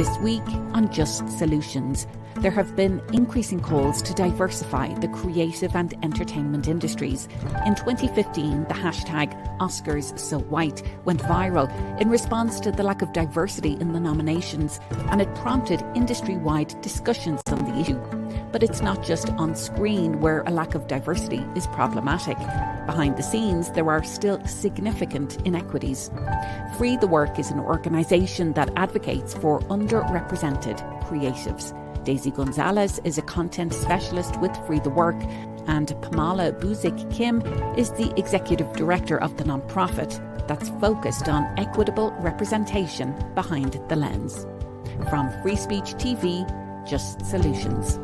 This week on Just Solutions, there have been increasing calls to diversify the creative and entertainment industries. In 2015, the hashtag #OscarsSoWhite went viral in response to the lack of diversity in the nominations, and it prompted industry-wide discussions on the issue. But it's not just on screen where a lack of diversity is problematic. Behind the scenes, there are still significant inequities. Free the Work is an organisation that advocates for underrepresented creatives. Daisy González is a content specialist with Free the Work, and Pamala Buzick Kim is the executive director of the nonprofit that's focused on equitable representation behind the lens. From Free Speech TV, Just Solutions.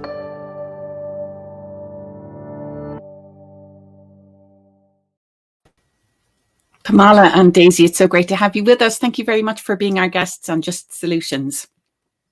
Pamala and Daisy, it's so great to have you with us. Thank you very much for being our guests on Just Solutions.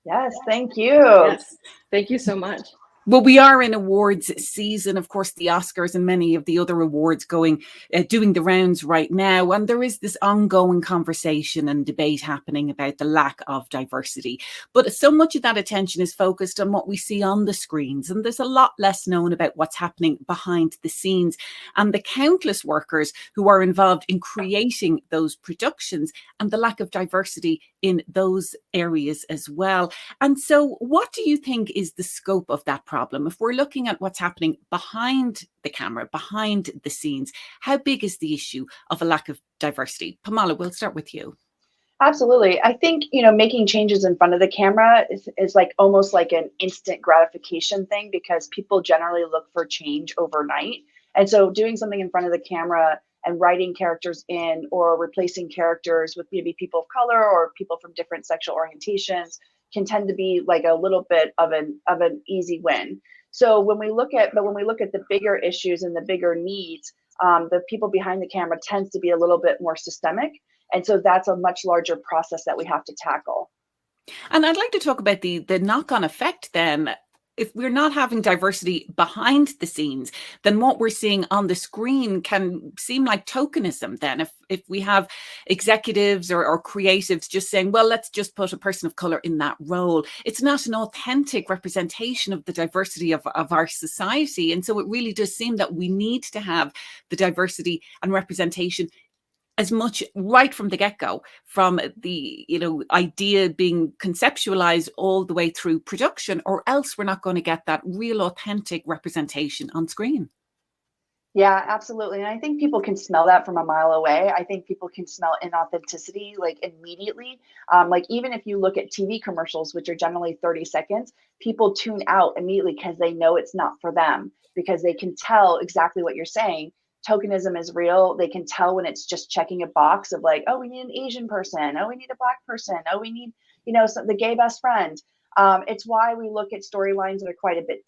Yes, thank you. Yes, thank you so much. Well, we are in awards season, of course, the Oscars and many of the other awards doing the rounds right now. And there is this ongoing conversation and debate happening about the lack of diversity. But so much of that attention is focused on what we see on the screens. And there's a lot less known about what's happening behind the scenes and the countless workers who are involved in creating those productions and the lack of diversity in those areas as well. And so what do you think is the scope of that problem? If we're looking at what's happening behind the camera, behind the scenes, how big is the issue of a lack of diversity? Pamala, we'll start with you. Absolutely. I think, making changes in front of the camera is like almost like an instant gratification thing, because people generally look for change overnight. And so doing something in front of the camera and writing characters in or replacing characters with maybe people of color or people from different sexual orientations can tend to be like a little bit of an easy win. So when we look at the bigger issues and the bigger needs, the people behind the camera tends to be a little bit more systemic. And so that's a much larger process that we have to tackle. And I'd like to talk about the knock-on effect then. If we're not having diversity behind the scenes, then what we're seeing on the screen can seem like tokenism then. If we have executives or creatives just saying, well, let's just put a person of color in that role, it's not an authentic representation of the diversity of our society. And so it really does seem that we need to have the diversity and representation as much right from the get-go, from the idea being conceptualized all the way through production, or else we're not going to get that real authentic representation on screen. Yeah, absolutely. And I think people can smell that from a mile away. I think people can smell inauthenticity like immediately. Like even if you look at TV commercials, which are generally 30 seconds, people tune out immediately because they know it's not for them, because they can tell exactly what you're saying. Tokenism is real. They can tell when it's just checking a box of like, oh, we need an Asian person. Oh, we need a Black person. Oh, we need, the gay best friend. It's why we look at storylines that are quite a bit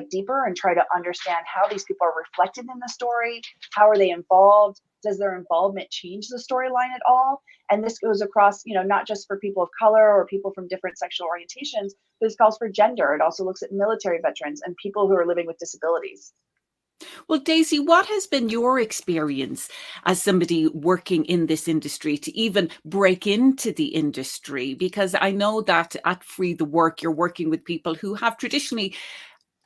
deeper and try to understand how these people are reflected in the story. How are they involved? Does their involvement change the storyline at all? And this goes across, not just for people of color or people from different sexual orientations, but this calls for gender. It also looks at military veterans and people who are living with disabilities. Well, Daisy, what has been your experience as somebody working in this industry to even break into the industry? Because I know that at Free the Work, you're working with people who have traditionally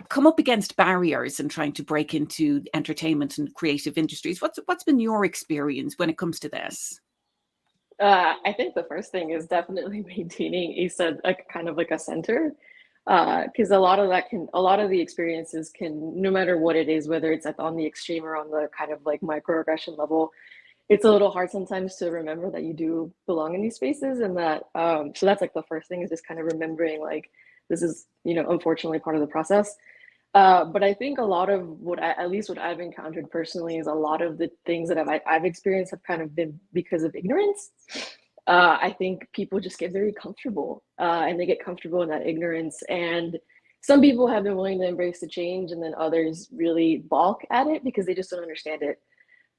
come up against barriers and trying to break into entertainment and creative industries. What's been your experience when it comes to this? I think the first thing is definitely maintaining a kind of like a center. Because a lot of the experiences can, no matter what it is, whether it's on the extreme or on the kind of like microaggression level, it's a little hard sometimes to remember that you do belong in these spaces. And that, so that's like the first thing, is just kind of remembering like, this is, unfortunately part of the process. But I think a lot of what I've encountered personally is a lot of the things that I've experienced have kind of been because of ignorance. I think people just get very comfortable and they get comfortable in that ignorance. And some people have been willing to embrace the change, and then others really balk at it because they just don't understand it.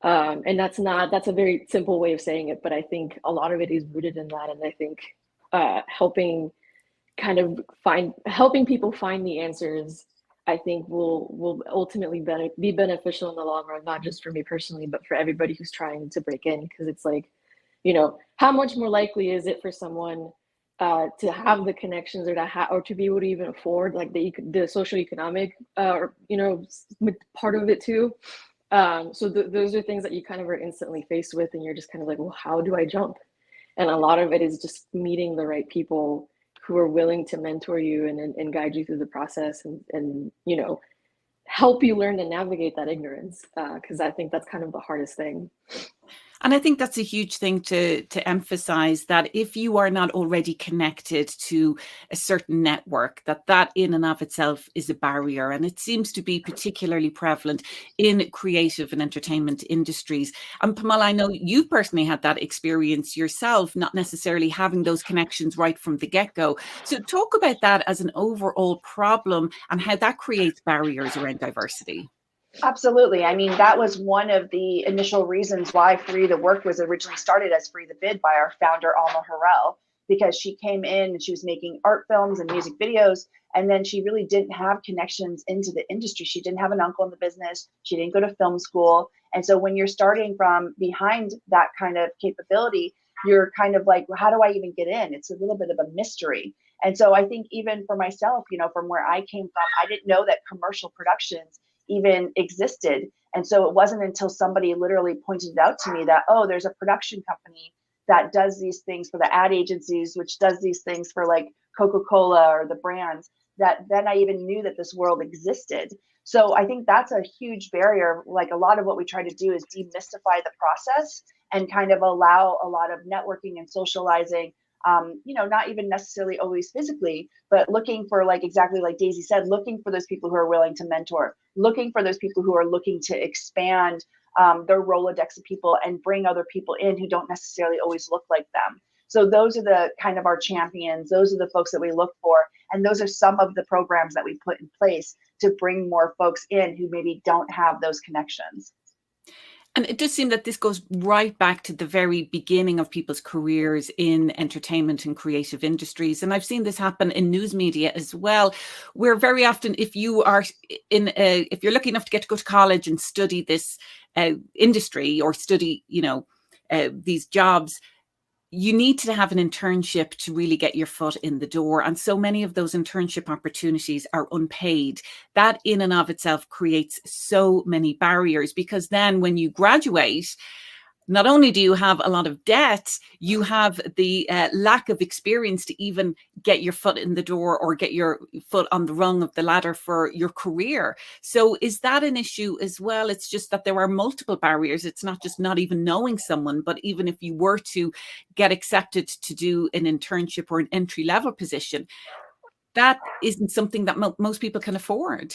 And that's a very simple way of saying it, but I think a lot of it is rooted in that. And I think helping people find the answers, I think will ultimately be beneficial in the long run, not just for me personally, but for everybody who's trying to break in. Because it's like, how much more likely is it for someone to have the connections, or to be able to even afford like the social economic part of it too. So those are things that you kind of are instantly faced with, and you're just kind of like, well, how do I jump? And a lot of it is just meeting the right people who are willing to mentor you and guide you through the process, and help you learn to navigate that ignorance, because I think that's kind of the hardest thing. And I think that's a huge thing to emphasize, that if you are not already connected to a certain network, that in and of itself is a barrier. And it seems to be particularly prevalent in creative and entertainment industries. And Pamala, I know you personally had that experience yourself, not necessarily having those connections right from the get-go. So talk about that as an overall problem and how that creates barriers around diversity. Absolutely. I mean, that was one of the initial reasons why Free the Work was originally started as Free the Bid by our founder, Alma Harrell, because she came in and she was making art films and music videos. And then she really didn't have connections into the industry. She didn't have an uncle in the business. She didn't go to film school. And so when you're starting from behind that kind of capability, you're kind of like, well, how do I even get in? It's a little bit of a mystery. And so I think even for myself, from where I came from, I didn't know that commercial productions even existed. And so it wasn't until somebody literally pointed it out to me that, oh, there's a production company that does these things for the ad agencies, which does these things for like Coca-Cola or the brands, that then I even knew that this world existed. So I think that's a huge barrier. Like a lot of what we try to do is demystify the process and kind of allow a lot of networking and socializing, not even necessarily always physically, but looking for, like exactly like Daisy said, looking for those people who are willing to mentor, looking for those people who are looking to expand their Rolodex of people and bring other people in who don't necessarily always look like them. So those are the kind of our champions. Those are the folks that we look for. And those are some of the programs that we put in place to bring more folks in who maybe don't have those connections. And it does seem that this goes right back to the very beginning of people's careers in entertainment and creative industries. And I've seen this happen in news media as well, where very often, if you're lucky enough to get to go to college and study this industry, or study, these jobs, you need to have an internship to really get your foot in the door. And so many of those internship opportunities are unpaid. That in and of itself creates so many barriers, because then when you graduate, not only do you have a lot of debt, you have the lack of experience to even get your foot in the door or get your foot on the rung of the ladder for your career. So is that an issue as well? It's just that there are multiple barriers. It's not just not even knowing someone, but even if you were to get accepted to do an internship or an entry-level position, that isn't something that most people can afford.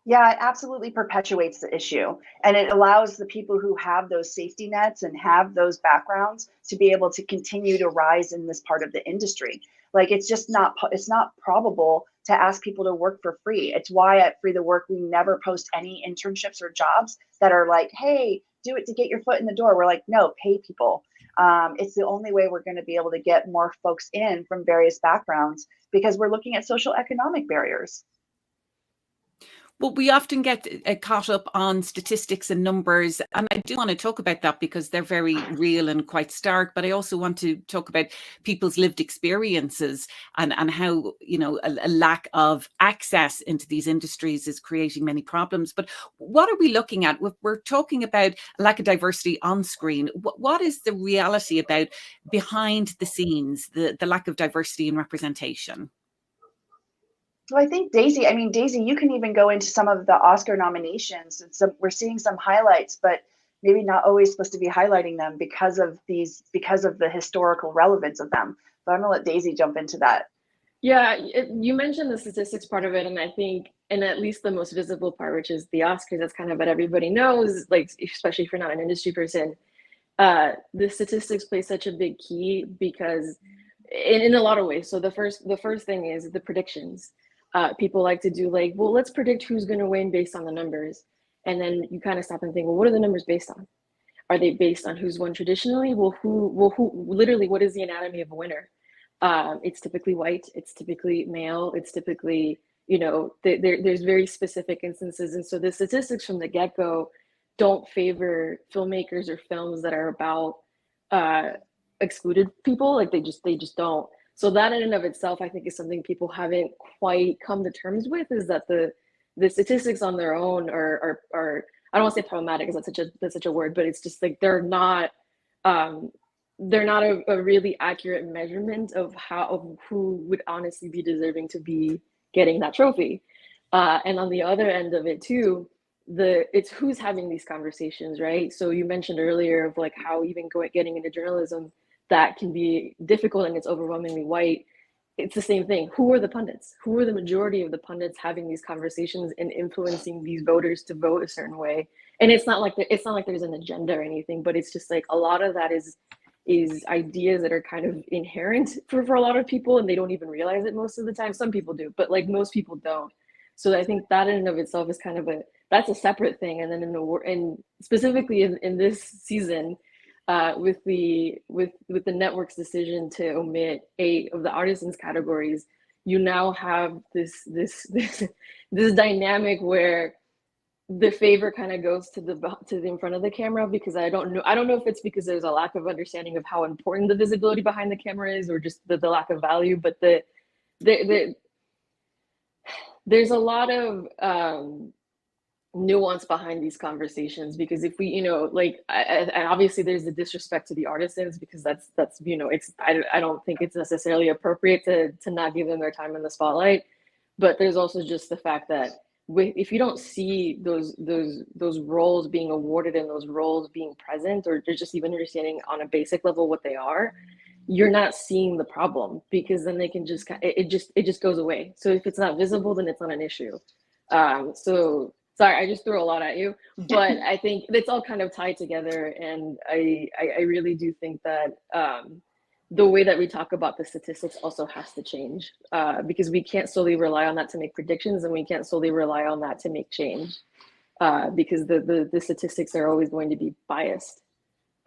Yeah, it absolutely perpetuates the issue. And it allows the people who have those safety nets and have those backgrounds to be able to continue to rise in this part of the industry. Like it's not probable to ask people to work for free. It's why at Free the Work, we never post any internships or jobs that are like, hey, do it to get your foot in the door. We're like, no, pay people. It's the only way we're going to be able to get more folks in from various backgrounds, because we're looking at social economic barriers. Well, we often get caught up on statistics and numbers, and I do want to talk about that because they're very real and quite stark, but I also want to talk about people's lived experiences and how, a lack of access into these industries is creating many problems. But what are we looking at? We're talking about a lack of diversity on screen. What is the reality about behind the scenes, the lack of diversity and representation? Well, I think Daisy, you can even go into some of the Oscar nominations, and we're seeing some highlights, but maybe not always supposed to be highlighting them because of the historical relevance of them. But I'm gonna let Daisy jump into that. Yeah, you mentioned the statistics part of it, and I think, and at least the most visible part, which is the Oscars, that's kind of what everybody knows, like, especially if you're not an industry person, the statistics play such a big key because in a lot of ways. So the first thing is the predictions. People like to do like, well, let's predict who's going to win based on the numbers. And then you kind of stop and think, well, what are the numbers based on? Are they based on who's won traditionally? Literally, what is the anatomy of a winner? It's typically white, it's typically male, it's typically, there's very specific instances. And so the statistics from the get-go don't favor filmmakers or films that are about excluded people. Like they just don't. So that in and of itself, I think, is something people haven't quite come to terms with, is that the statistics on their own are I don't want to say problematic because that's such a word, but it's just like they're not a really accurate measurement of who would honestly be deserving to be getting that trophy. And on the other end of it too, it's who's having these conversations, right? So you mentioned earlier of like how even getting into journalism, that can be difficult and it's overwhelmingly white. It's the same thing. Who are the pundits? Who are the majority of the pundits having these conversations and influencing these voters to vote a certain way? And it's not like there's an agenda or anything, but it's just like a lot of that is ideas that are kind of inherent for a lot of people, and they don't even realize it most of the time. Some people do, but like most people don't. So I think that in and of itself is kind of that's a separate thing. And then and specifically in this season, with the network's decision to omit 8 of the artisans categories, you now have this dynamic where the favor kind of goes to the in front of the camera, because I don't know if it's because there's a lack of understanding of how important the visibility behind the camera is, or just the lack of value. But there's a lot of nuance behind these conversations, because if we, and obviously there's the disrespect to the artisans, because that's it's I don't think it's necessarily appropriate to not give them their time in the spotlight. But there's also just the fact that if you don't see those roles being awarded and those roles being present, or just even understanding on a basic level what they are, you're not seeing the problem, because then they can just it just goes away. So if it's not visible, then it's not an issue. So sorry, I just threw a lot at you, but I think it's all kind of tied together, and I really do think that the way that we talk about the statistics also has to change, because we can't solely rely on that to make predictions, and we can't solely rely on that to make change, because the statistics are always going to be biased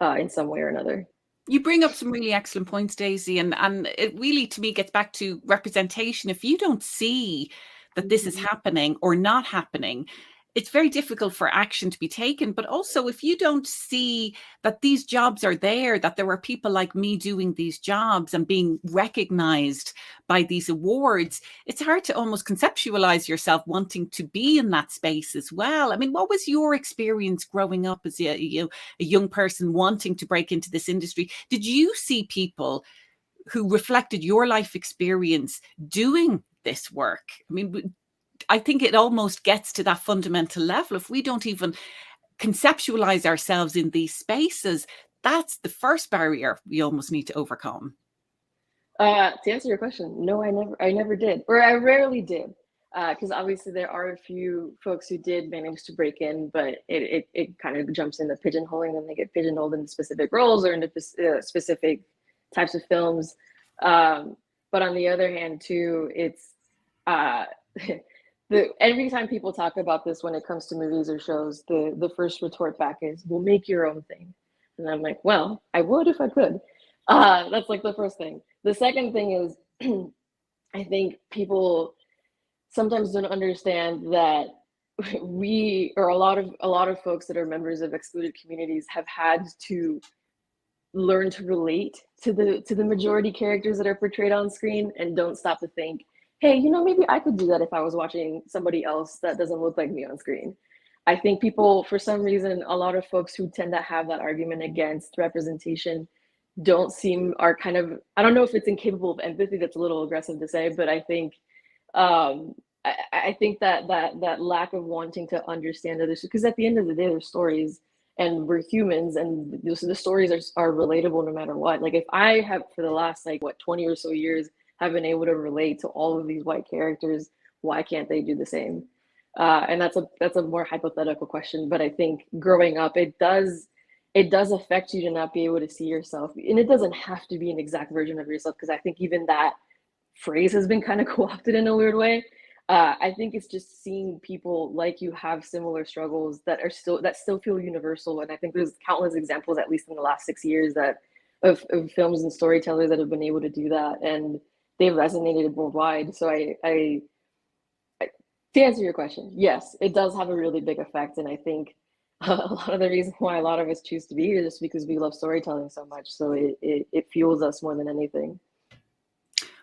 in some way or another. You bring up some really excellent points, Daisy, and it really, to me, gets back to representation. If you don't see that this is happening or not happening, it's very difficult for action to be taken. But also, if you don't see that these jobs are there, that there are people like me doing these jobs and being recognized by these awards, it's hard to almost conceptualize yourself wanting to be in that space as well. I mean, what was your experience growing up as a young person wanting to break into this industry? Did you see people who reflected your life experience doing this work? I mean, I think it almost gets to that fundamental level. If we don't even conceptualize ourselves in these spaces, that's the first barrier we almost need to overcome. To answer your question, no, I never did, or I rarely did, because obviously there are a few folks who did manage to break in, but it kind of jumps into pigeonholing, and they get pigeonholed into specific roles or into specific types of films. But on the other hand, too, it's every time people talk about this when it comes to movies or shows, the first retort back is, "Well, make your own thing." And I'm like, well, I would if I could. That's like the first thing. The second thing is, I think people sometimes don't understand that we, or a lot of folks that are members of excluded communities, have had to learn to relate to the majority characters that are portrayed on screen, and don't stop to think, hey, maybe I could do that if I was watching somebody else that doesn't look like me on screen. I think people, for some reason, a lot of folks who tend to have that argument against representation are kind of, I don't know if it's incapable of empathy, that's a little aggressive to say, but I think I think that lack of wanting to understand others, because at the end of the day, they're stories, and we're humans, and the stories are relatable no matter what. Like, if I have, for the last 20 or so years, have been able to relate to all of these white characters, why can't they do the same? And that's a more hypothetical question, but I think growing up, it does affect you to not be able to see yourself. And it doesn't have to be an exact version of yourself, because I think even that phrase has been kind of co-opted in a weird way. I think it's just seeing people like you have similar struggles that still feel universal. And I think there's countless examples, at least in the last 6 years, of films and storytellers that have been able to do that, and they've resonated worldwide. So I to answer your question, yes, it does have a really big effect. And I think a lot of the reason why a lot of us choose to be here is just because we love storytelling so much. So it fuels us more than anything.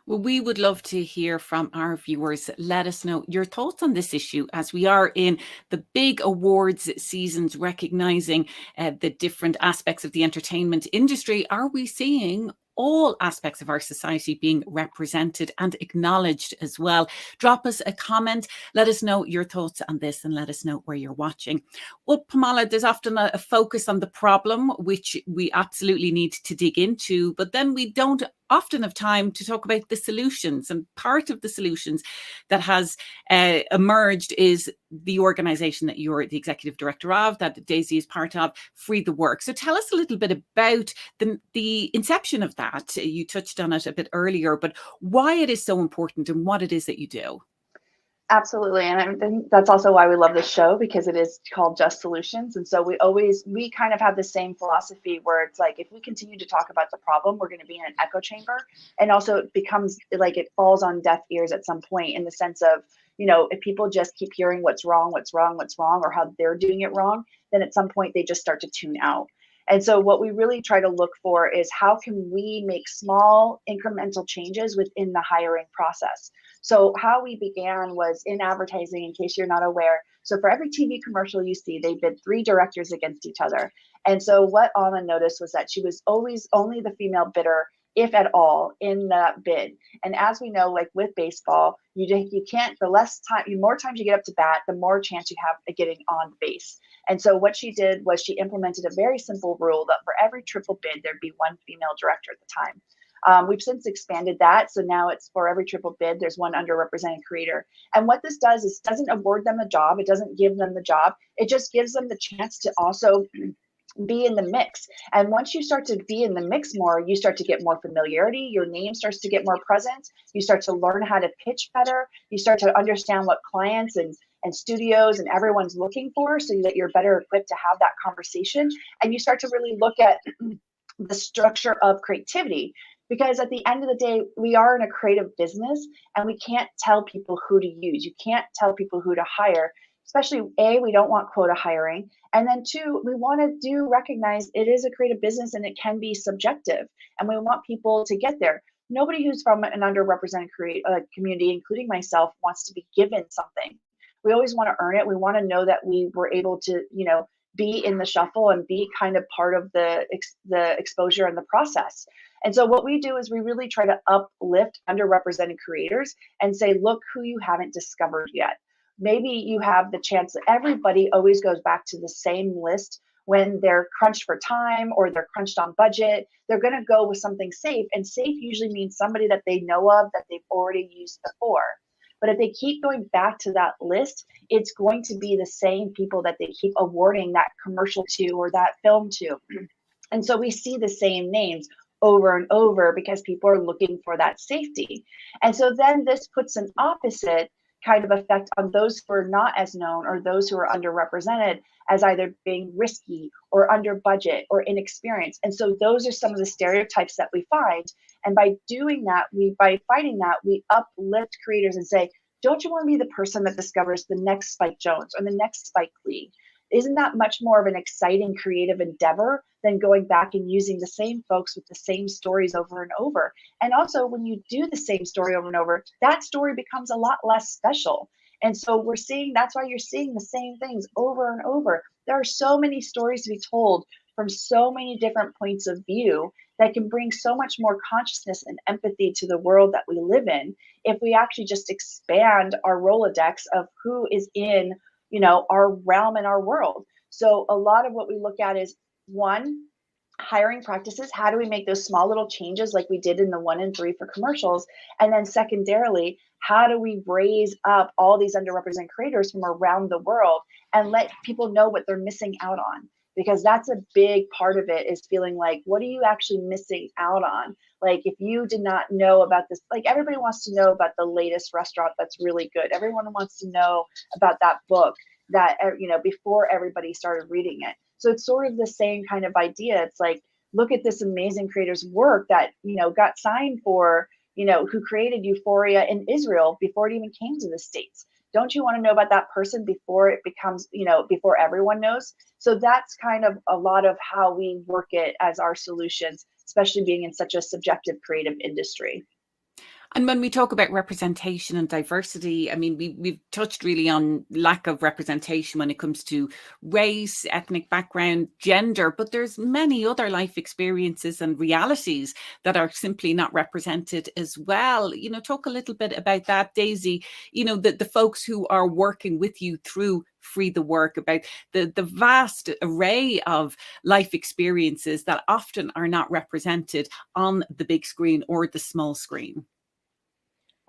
Well, we would love to hear from our viewers. Let us know your thoughts on this issue as we are in the big awards seasons, recognizing the different aspects of the entertainment industry. Are we seeing all aspects of our society being represented and acknowledged as well? Drop us a comment. Let us know your thoughts on this and let us know where you're watching. Well, Pamala, there's often a focus on the problem, which we absolutely need to dig into, but then we don't often have time to talk about the solutions. And part of the solutions that has emerged is the organization that you're the executive director of, that Daisy is part of, Free the Work. So tell us a little bit about the inception of that. You touched on it a bit earlier, but why it is so important and what it is that you do. Absolutely. And I think that's also why we love this show, because it is called Just Solutions. And so we kind of have the same philosophy where it's like, if we continue to talk about the problem, we're going to be in an echo chamber. And also it becomes like it falls on deaf ears at some point, in the sense of, if people just keep hearing what's wrong, or how they're doing it wrong, then at some point they just start to tune out. And so what we really try to look for is, how can we make small incremental changes within the hiring process? So how we began was in advertising, in case you're not aware. So for every TV commercial you see, they bid 3 directors against each other. And so what Alma noticed was that she was always only the female bidder, if at all, in that bid. And as we know, like with baseball, you can't, the more times you get up to bat, the more chance you have of getting on base. And so what she did was she implemented a very simple rule that for every triple bid, there'd be 1 female director at the time. We've since expanded that. So now it's for every triple bid, there's 1 underrepresented creator. And what this does is doesn't award them a job. It doesn't give them the job. It just gives them the chance to also be in the mix. And once you start to be in the mix more, you start to get more familiarity. Your name starts to get more presence. You start to learn how to pitch better. You start to understand what clients and studios and everyone's looking for, so that you're better equipped to have that conversation. And you start to really look at the structure of creativity. Because at the end of the day, we are in a creative business, and we can't tell people who to use. You can't tell people who to hire, especially A, we don't want quota hiring. And then 2, we want to recognize it is a creative business and it can be subjective. And we want people to get there. Nobody who's from an underrepresented community, including myself, wants to be given something. We always want to earn it. We want to know that we were able to, be in the shuffle and be kind of part of the exposure and the process. And so what we do is we really try to uplift underrepresented creators and say, look who you haven't discovered yet. Maybe you have the chance that everybody always goes back to the same list when they're crunched for time or they're crunched on budget. They're going to go with something safe. And safe usually means somebody that they know of, that they've already used before. But if they keep going back to that list, it's going to be the same people that they keep awarding that commercial to or that film to. And so we see the same names over and over because people are looking for that safety. And so then this puts an opposite kind of effect on those who are not as known, or those who are underrepresented, as either being risky or under budget or inexperienced. And so those are some of the stereotypes that we find. And by doing that, by fighting that, we uplift creators and say, don't you want to be the person that discovers the next Spike Jonze or the next Spike Lee? Isn't that much more of an exciting creative endeavor than going back and using the same folks with the same stories over and over? And also, when you do the same story over and over, that story becomes a lot less special. And so that's why you're seeing the same things over and over. There are so many stories to be told from so many different points of view that can bring so much more consciousness and empathy to the world that we live in, if we actually just expand our Rolodex of who is in our realm and our world. So a lot of what we look at is, 1, hiring practices. How do we make those small little changes like we did in the 1 and 3 for commercials? And then secondarily, how do we raise up all these underrepresented creators from around the world and let people know what they're missing out on? Because that's a big part of it, is feeling like, what are you actually missing out on? Like, if you did not know about this, like, everybody wants to know about the latest restaurant that's really good. Everyone wants to know about that book that, before everybody started reading it. So it's sort of the same kind of idea. It's like, look at this amazing creator's work that, got signed for, who created Euphoria in Israel before it even came to the States. Don't you want to know about that person before it becomes, before everyone knows? So that's kind of a lot of how we work it as our solutions, especially being in such a subjective creative industry. And when we talk about representation and diversity, I mean, we've touched really on lack of representation when it comes to race, ethnic background, gender, but there's many other life experiences and realities that are simply not represented as well. You know, talk a little bit about that, Daisy, you know, the folks who are working with you through Free the Work, about the vast array of life experiences that often are not represented on the big screen or the small screen.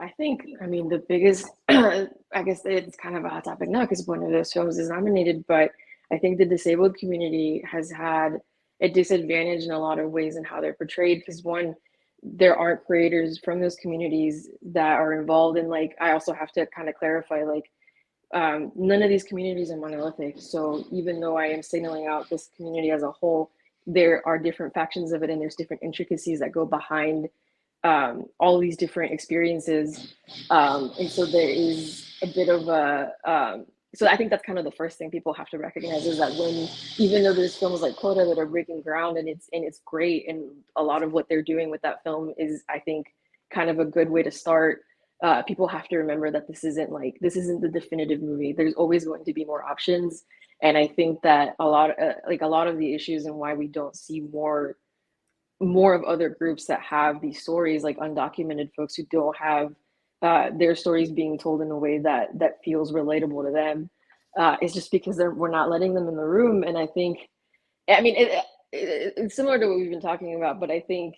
I think, I mean, the biggest, I guess it's kind of a hot topic now because one of those films is nominated, but I think the disabled community has had a disadvantage in a lot of ways in how they're portrayed. Because one, there aren't creators from those communities that are involved in, like, I also have to kind of clarify, like, none of these communities are monolithic. So even though I am signaling out this community as a whole, there are different factions of it and there's different intricacies that go behind all these different experiences. And so there is a bit of a, so I think that's kind of the first thing people have to recognize is that when, even though there's films like Coda that are breaking ground and it's great, and a lot of what they're doing with that film is, I think, kind of a good way to start, people have to remember that this isn't the definitive movie. There's always going to be more options. And I think that a lot of the issues and why we don't see more of other groups that have these stories, like undocumented folks who don't have their stories being told in a way that feels relatable to them, is just because we're not letting them in the room. And I think, I mean, it's similar to what we've been talking about, but I think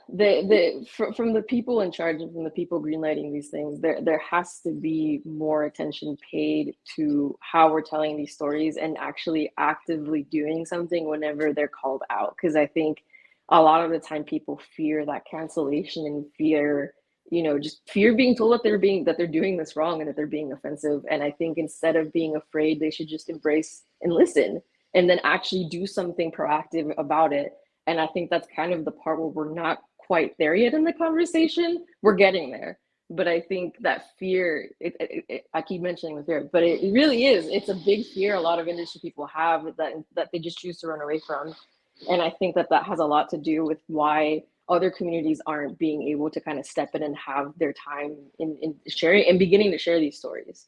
from the people in charge and from the people greenlighting these things, there has to be more attention paid to how we're telling these stories and actually actively doing something whenever they're called out. Because I think a lot of the time people fear that cancellation and fear, just fear being told that they're doing this wrong and that they're being offensive. And I think instead of being afraid, they should just embrace and listen and then actually do something proactive about it. And I think that's kind of the part where we're not quite there yet in the conversation. We're getting there. But I think that fear, I keep mentioning the fear, but it really is. It's a big fear a lot of industry people have that they just choose to run away from. And I think that has a lot to do with why other communities aren't being able to kind of step in and have their time in sharing and beginning to share these stories.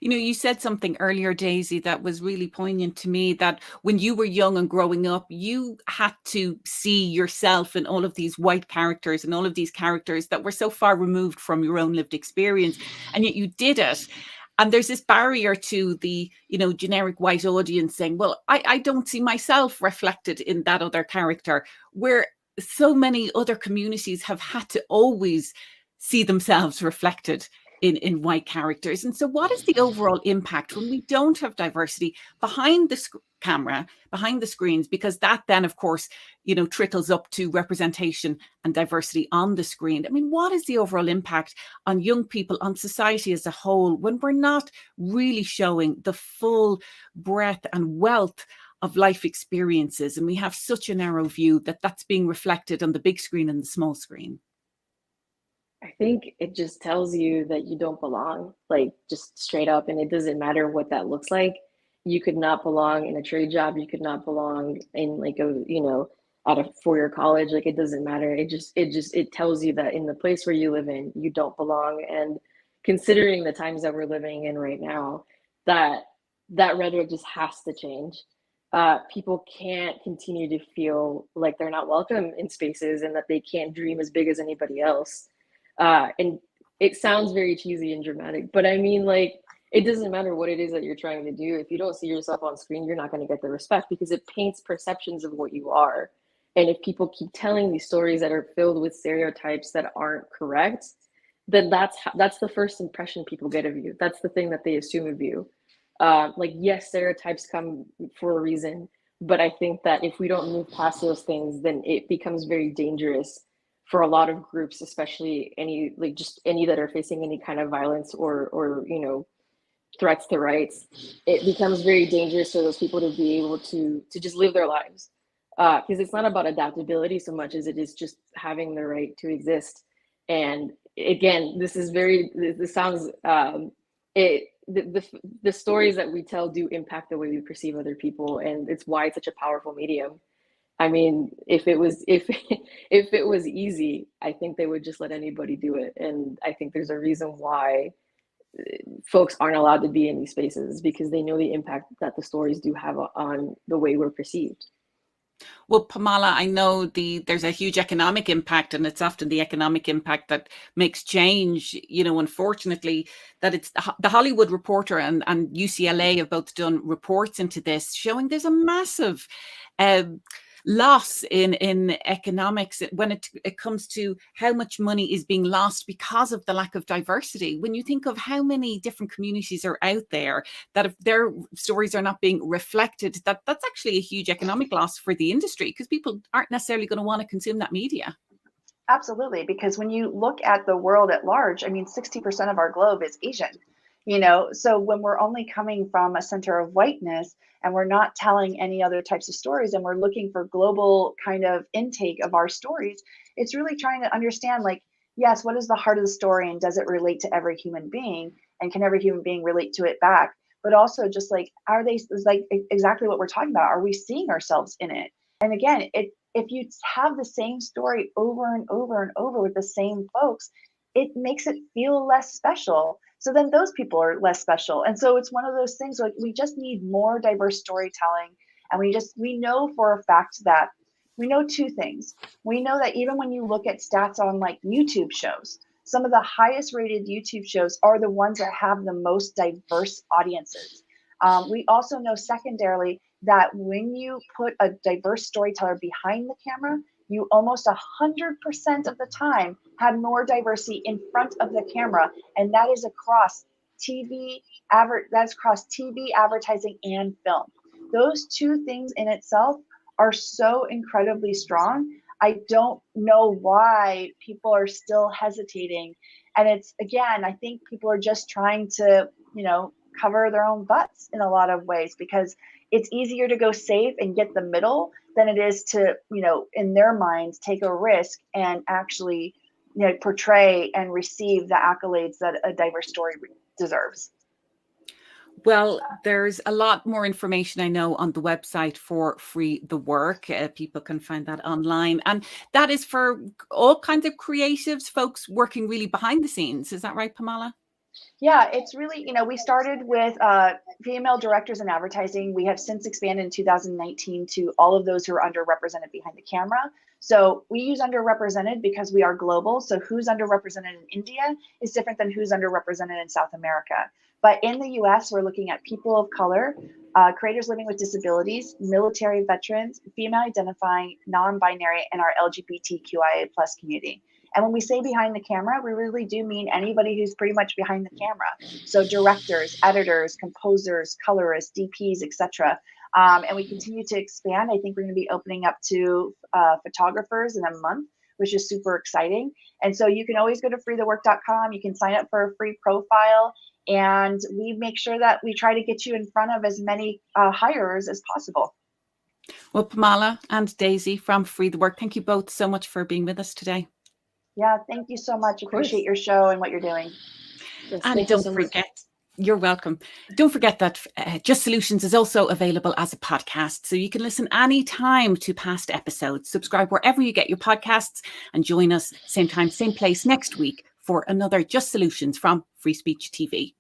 You know, you said something earlier, Daisy, that was really poignant to me, that when you were young and growing up, you had to see yourself in all of these white characters and all of these characters that were so far removed from your own lived experience, and yet you did it. And there's this barrier to the, generic white audience saying, well, I don't see myself reflected in that other character, where so many other communities have had to always see themselves reflected in white characters. And so what is the overall impact when we don't have diversity behind the camera, behind the screens? Because that then, of course, trickles up to representation and diversity on the screen. I mean, what is the overall impact on young people, on society as a whole, when we're not really showing the full breadth and wealth of life experiences, and we have such a narrow view that that's being reflected on the big screen and the small screen? I think it just tells you that you don't belong, like, just straight up. And it doesn't matter what that looks like. You could not belong in a trade job. You could not belong in at a four-year college. Like, it doesn't matter. It tells you that in the place where you live in, you don't belong. And considering the times that we're living in right now, that rhetoric just has to change. People can't continue to feel like they're not welcome in spaces and that they can't dream as big as anybody else. And it sounds very cheesy and dramatic, but I mean, like, it doesn't matter what it is that you're trying to do. If you don't see yourself on screen, you're not going to get the respect because it paints perceptions of what you are. And if people keep telling these stories that are filled with stereotypes that aren't correct, then that's the first impression people get of you. That's the thing that they assume of you. Yes, stereotypes come for a reason, but I think that if we don't move past those things, then it becomes very dangerous for a lot of groups, especially any that are facing any kind of violence or threats to rights. It becomes very dangerous for those people to be able to just live their lives, because it's not about adaptability so much as it is just having the right to exist. And again, this sounds the stories that we tell do impact the way we perceive other people, and it's why it's such a powerful medium. I mean, if it was easy, I think they would just let anybody do it. And I think there's a reason why folks aren't allowed to be in these spaces, because they know the impact that the stories do have on the way we're perceived. Well, Pamala, I know there's a huge economic impact, and it's often the economic impact that makes change. Unfortunately, that it's the Hollywood Reporter and UCLA have both done reports into this, showing there's a massive loss in economics when it comes to how much money is being lost because of the lack of diversity. When you think of how many different communities are out there that if their stories are not being reflected, that's actually a huge economic loss for the industry, because people aren't necessarily going to want to consume that media. Absolutely, because when you look at the world at large, I mean, 60% of our globe is Asian, so when we're only coming from a center of whiteness and we're not telling any other types of stories, and we're looking for global kind of intake of our stories, it's really trying to understand, like, yes, what is the heart of the story, and does it relate to every human being, and can every human being relate to it back? But also just like, are they, like, exactly what we're talking about? Are we seeing ourselves in it? And again, if you have the same story over and over and over with the same folks, it makes it feel less special. So then those people are less special. And so it's one of those things, like, we just need more diverse storytelling. And we know for a fact that we know two things. We know that even when you look at stats on like YouTube shows, some of the highest rated YouTube shows are the ones that have the most diverse audiences. We also know secondarily that when you put a diverse storyteller behind the camera, you almost 100% of the time have more diversity in front of the camera, and that is across TV, advertising, and film. Those two things in itself are so incredibly strong. I don't know why people are still hesitating, and it's, again, I think people are just trying to, cover their own butts in a lot of ways, because it's easier to go safe and get the middle than it is to, in their minds, take a risk and actually, portray and receive the accolades that a diverse story deserves. Well, there's a lot more information, I know, on the website for Free the Work. People can find that online. And that is for all kinds of creatives, folks working really behind the scenes. Is that right, Pamala? Yeah, it's really, we started with female directors in advertising. We have since expanded in 2019 to all of those who are underrepresented behind the camera. So we use underrepresented because we are global. So who's underrepresented in India is different than who's underrepresented in South America. But in the US, we're looking at people of color, creators living with disabilities, military veterans, female identifying, non-binary, and our LGBTQIA+ community. And when we say behind the camera, we really do mean anybody who's pretty much behind the camera. So directors, editors, composers, colorists, DPs, etc. And we continue to expand. I think we're going to be opening up to photographers in a month, which is super exciting. And so you can always go to freethework.com. You can sign up for a free profile. And we make sure that we try to get you in front of as many hirers as possible. Well, Pamala and Daisy from Free the Work, thank you both so much for being with us today. Yeah, thank you so much. Appreciate your show and what you're doing. Yes, and don't forget, you're welcome. Don't forget that Just Solutions is also available as a podcast, so you can listen anytime to past episodes. Subscribe wherever you get your podcasts and join us same time, same place next week for another Just Solutions from Free Speech TV.